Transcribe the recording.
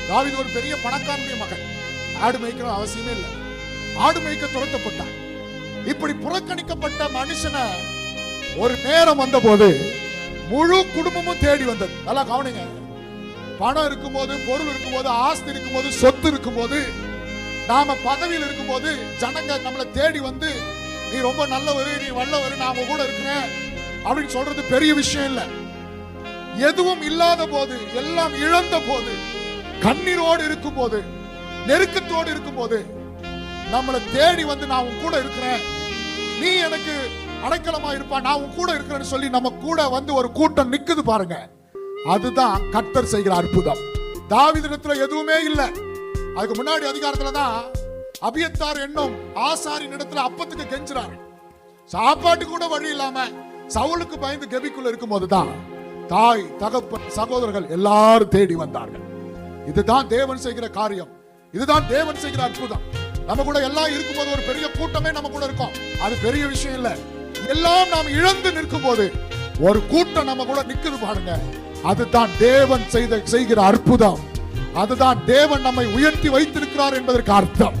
தாவீது ஒரு பெரிய பணக்காரனுடைய மகன். ஆடு மேய்க்கிற அவசியமே இல்லை. ஆடு மேய்க்க துரத்தப்பட்டான். இப்படி புறக்கணிக்கப்பட்ட மனுஷனை ஒரு நேரம் வந்த போது முழு குடும்பமும் தேடி வந்தது. நல்லா கவனிங்க. பணம் இருக்கும்போது, பொருள் இருக்கும்போது, ஆஸ்தி இருக்கும்போது, சொத்து இருக்கும்போது, நாம பதவியில் இருக்கும்போது ஜனங்க நம்மளை தேடி வந்து நீ ரொம்ப நல்லவரு, நீ வல்லவரு, நாம கூட இருக்கிறேன் அப்படின்னு சொல்றது பெரிய விஷயம் இல்லை. எதுவும் இல்லாத போது, எல்லாம் இழந்த போது, கண்ணீரோடு இருக்கும் போது, நெருக்கத்தோடு இருக்கும் போது நம்மளை தேடி வந்து நான் உன் கூட இருக்கிறேன், நீ எனக்கு அடைக்கலமா இருப்பா, நான் உன் கூட இருக்கிறேன்னு சொல்லி நம்ம கூட வந்து ஒரு கூட்டம் நிக்குது பாருங்க. அதுதான் கர்த்தர் செய்கிற அற்புதம். தாவீதிடத்துல எதுவுமே இல்லை. அதுக்கு முன்னாடி அதிகாரத்துல தான் அபியத்தார் என்னும் ஆசாரின் இடத்துல அப்பத்துக்கு கெஞ்சுறாரு. சாப்பாட்டு கூட வழி இல்லாம சவுலுக்கு பயந்து கெபிக்குள்ள இருக்கும் போதுதான் தாய், தகப்பன், சகோதரர்கள் எல்லாரும் தேடி வந்தார்கள். இதுதான் தேவன் செய்கிற காரியம். இதுதான் தேவன் செய்கிற அற்புதம். நம்ம கூட எல்லாம் இருக்கும்போது ஒரு பெரிய கூட்டமே நம்ம கூட இருக்கும். அது பெரிய விஷயம் இல்ல. எல்லாம் நாம் இழந்து நிற்கும் போது ஒரு கூட்டம் நம்ம கூட நிக்குது பாருங்க. அதுதான் தேவன் செய்கிற அற்புதம். அதுதான் தேவன் நம்மை உயர்த்தி வைத்திருக்கிறார் என்பதற்கு அர்த்தம்.